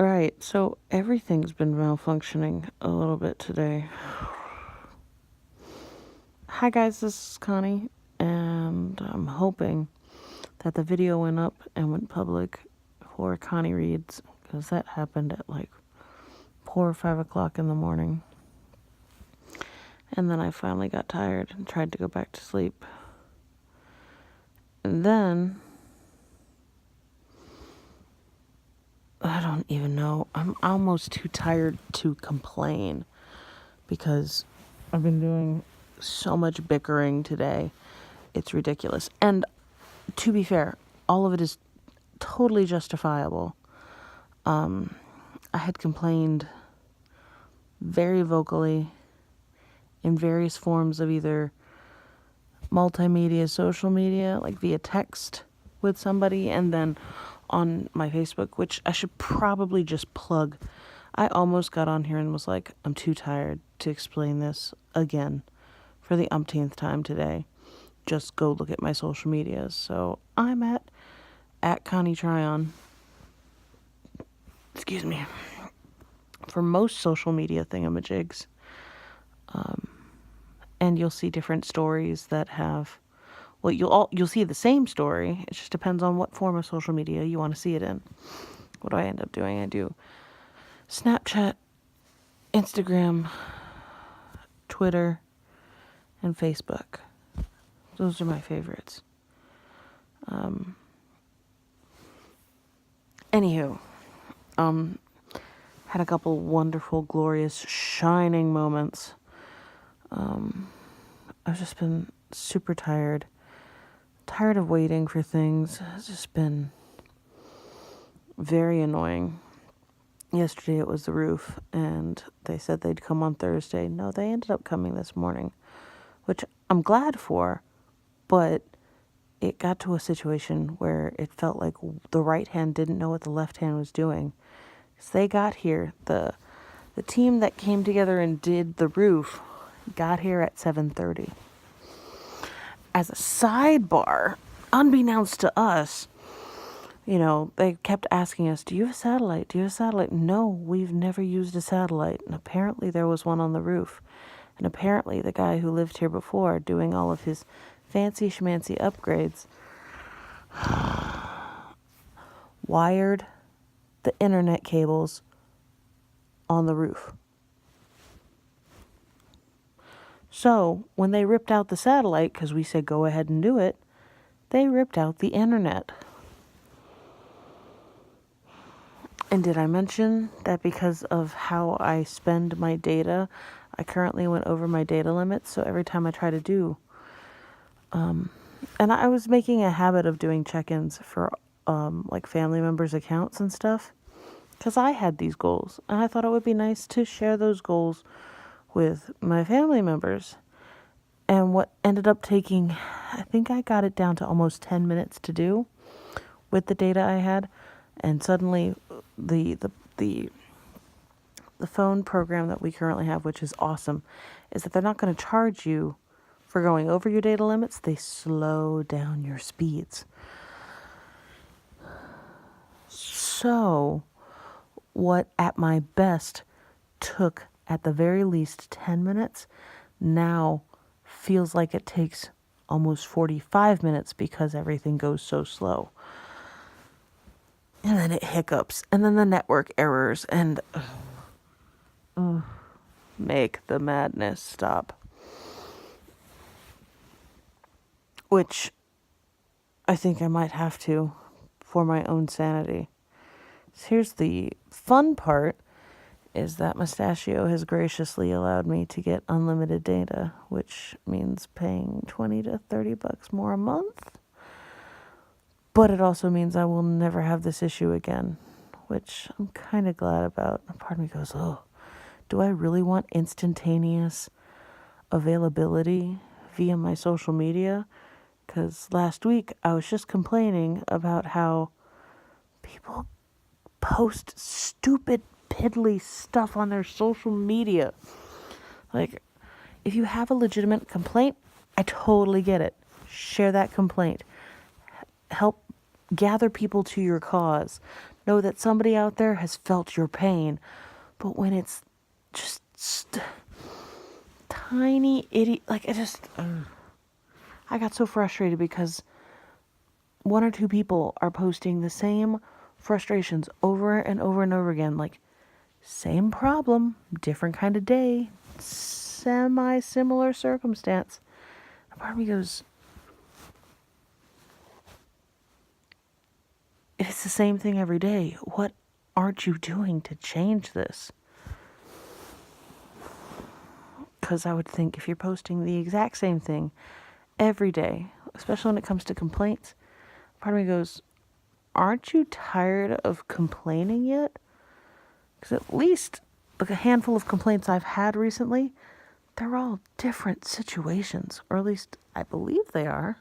Alright, so everything's been malfunctioning a little bit today. Hi guys, this is Connie, and I'm hoping that the video went up and went public for Connie Reads, because that happened at like 4 or 5 o'clock in the morning. And then I finally got tired and tried to go back to sleep. And then, I don't even know, I'm almost too tired to complain because I've been doing so much bickering today. It's ridiculous. And to be fair, all of it is totally justifiable. I had complained very vocally in various forms of either multimedia, social media, like via text with somebody, and then on my Facebook, which I should probably just plug. I almost got on here and was like, I'm too tired to explain this again for the umpteenth time today. Just go look at my social medias. So I'm at Connie Tryon. Excuse me. For most social media thingamajigs. And you'll see different stories that have, well, you'll see the same story. It just depends on what form of social media you want to see it in. What do I end up doing? I do Snapchat, Instagram, Twitter, and Facebook. Those are my favorites. Anywho, had a couple wonderful, glorious, shining moments. I've just been super tired of waiting for things. It's just been very annoying. Yesterday it was the roof, and they said they'd come on Thursday. No, they ended up coming this morning, which I'm glad for, but it got to a situation where it felt like the right hand didn't know what the left hand was doing. So they got here, the team that came together and did the roof got here at 7:30. As a sidebar, unbeknownst to us, they kept asking us, do you have a satellite? Do you have a satellite? No, we've never used a satellite. And apparently there was one on the roof. And apparently the guy who lived here before, doing all of his fancy schmancy upgrades, wired the internet cables on the roof. So when they ripped out the satellite, because we said go ahead and do it, they ripped out the internet. And did I mention that because of how I spend my data, I currently went over my data limits, so every time I try to do, and I was making a habit of doing check-ins for like family members' accounts and stuff, because I had these goals, and I thought it would be nice to share those goals with my family members. And what ended up taking, I think I got it down to almost 10 minutes to do with the data I had, and suddenly the phone program that we currently have, which is awesome, is that they're not going to charge you for going over your data limits. They slow down your speeds. So what at my best took at the very least 10 minutes now feels like it takes almost 45 minutes because everything goes so slow. And then it hiccups, and then the network errors, and make the madness stop. Which I think I might have to for my own sanity. So here's the fun part, is that Mustachio has graciously allowed me to get unlimited data, which means paying 20 to 30 bucks more a month. But it also means I will never have this issue again, which I'm kind of glad about. A part of me goes, oh, do I really want instantaneous availability via my social media? Because last week I was just complaining about how people post stupid, piddly stuff on their social media. Like, if you have a legitimate complaint, I totally get it. Share that complaint. Help gather people to your cause. Know that somebody out there has felt your pain. But when it's just tiny idiot, like I got so frustrated because one or two people are posting the same frustrations over and over and over again, like same problem, different kind of day, semi-similar circumstance. And part of me goes, it's the same thing every day. What aren't you doing to change this? Because I would think if you're posting the exact same thing every day, especially when it comes to complaints, part of me goes, aren't you tired of complaining yet? Because at least like a handful of complaints I've had recently, they're all different situations, or at least I believe they are.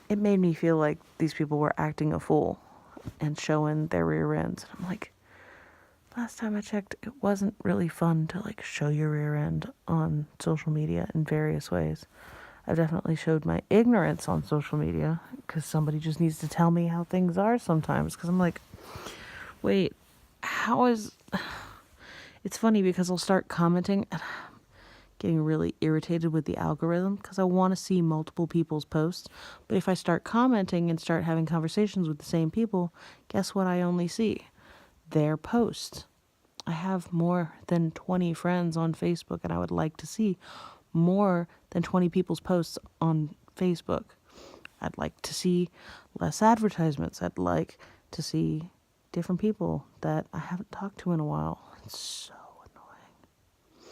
It made me feel like these people were acting a fool and showing their rear ends. And I'm like, last time I checked, it wasn't really fun to like show your rear end on social media in various ways. I've definitely showed my ignorance on social media because somebody just needs to tell me how things are sometimes. Because I'm like, wait, how is... It's funny because I'll start commenting and I'm getting really irritated with the algorithm because I want to see multiple people's posts. But if I start commenting and start having conversations with the same people, guess what I only see? Their posts. I have more than 20 friends on Facebook and I would like to see more than 20 people's posts on Facebook. I'd like to see less advertisements. I'd like to see different people that I haven't talked to in a while. It's so annoying.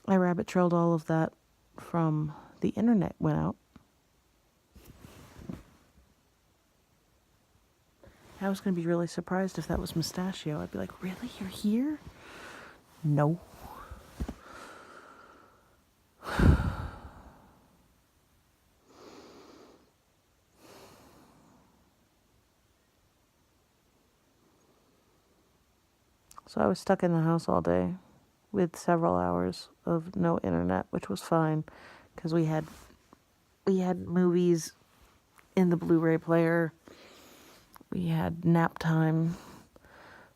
I rabbit trailed all of that from the internet went out. I was going to be really surprised if that was Mustachio. I'd be like, really? You're here? No. So I was stuck in the house all day with several hours of no internet, which was fine because we had movies in the Blu-ray player. We had nap time,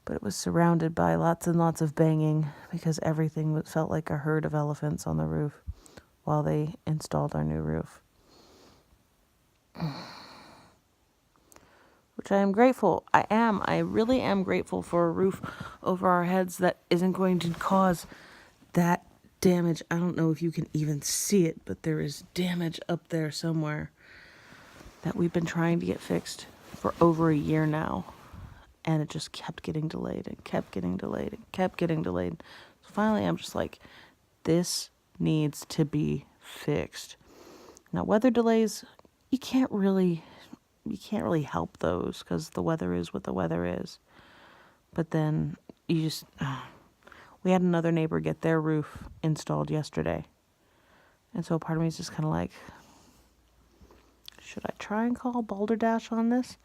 but it was surrounded by lots and lots of banging because everything felt like a herd of elephants on the roof while they installed our new roof. Which I am grateful. I really am grateful for a roof over our heads that isn't going to cause that damage. I don't know if you can even see it, but there is damage up there somewhere that we've been trying to get fixed for over a year now. And it just kept getting delayed and kept getting delayed and kept getting delayed. So finally I'm just like, this needs to be fixed. Now weather delays, you can't really help those because the weather is what the weather is. But then we had another neighbor get their roof installed yesterday. And so part of me is just kind of like, should I try and call Balderdash on this?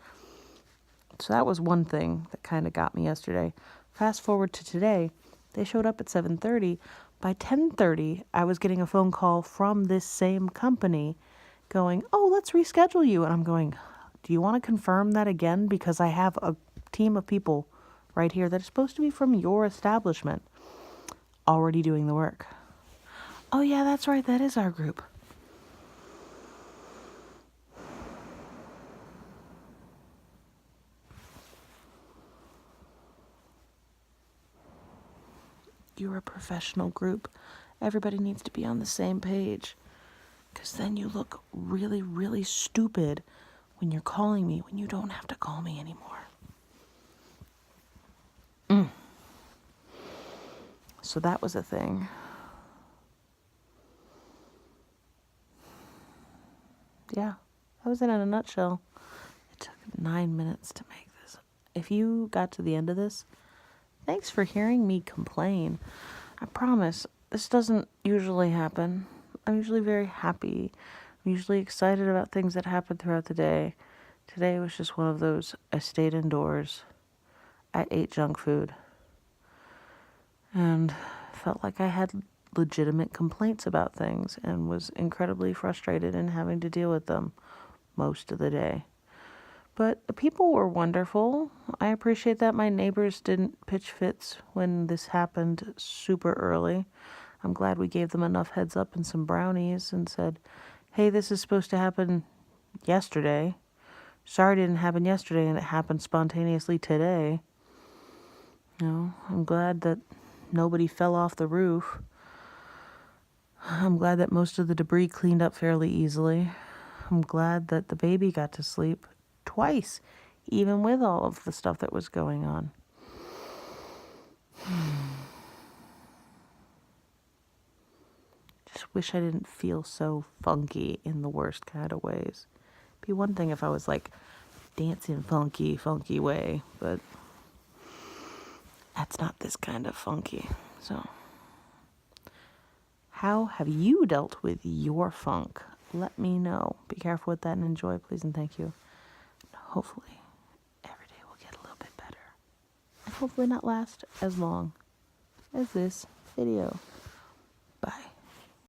So that was one thing that kind of got me yesterday. Fast forward to today, they showed up at 7:30. By 10:30, I was getting a phone call from this same company going, oh, let's reschedule you. And I'm going, do you want to confirm that again? Because I have a team of people right here that are supposed to be from your establishment already doing the work. Oh, yeah, that's right. That is our group. You're a professional group. Everybody needs to be on the same page. Because then you look really, really stupid when you're calling me when you don't have to call me anymore. So that was a thing. Yeah, that was it in a nutshell. It took 9 minutes to make this. If you got to the end of this, thanks for hearing me complain. I promise, this doesn't usually happen. I'm usually very happy. I'm usually excited about things that happen throughout the day. Today was just one of those, I stayed indoors. I ate junk food. And felt like I had legitimate complaints about things and was incredibly frustrated in having to deal with them most of the day. But the people were wonderful. I appreciate that my neighbors didn't pitch fits when this happened super early. I'm glad we gave them enough heads up and some brownies and said, hey, this is supposed to happen yesterday. Sorry it didn't happen yesterday and it happened spontaneously today. I'm glad that nobody fell off the roof. I'm glad that most of the debris cleaned up fairly easily. I'm glad that the baby got to sleep twice, even with all of the stuff that was going on. Just wish I didn't feel so funky in the worst kind of ways. Be one thing if I was like dancing funky way, but that's not this kind of funky. So, how have you dealt with your funk? Let me know. Be careful with that and enjoy, please and thank you. Hopefully, every day will get a little bit better. And hopefully not last as long as this video.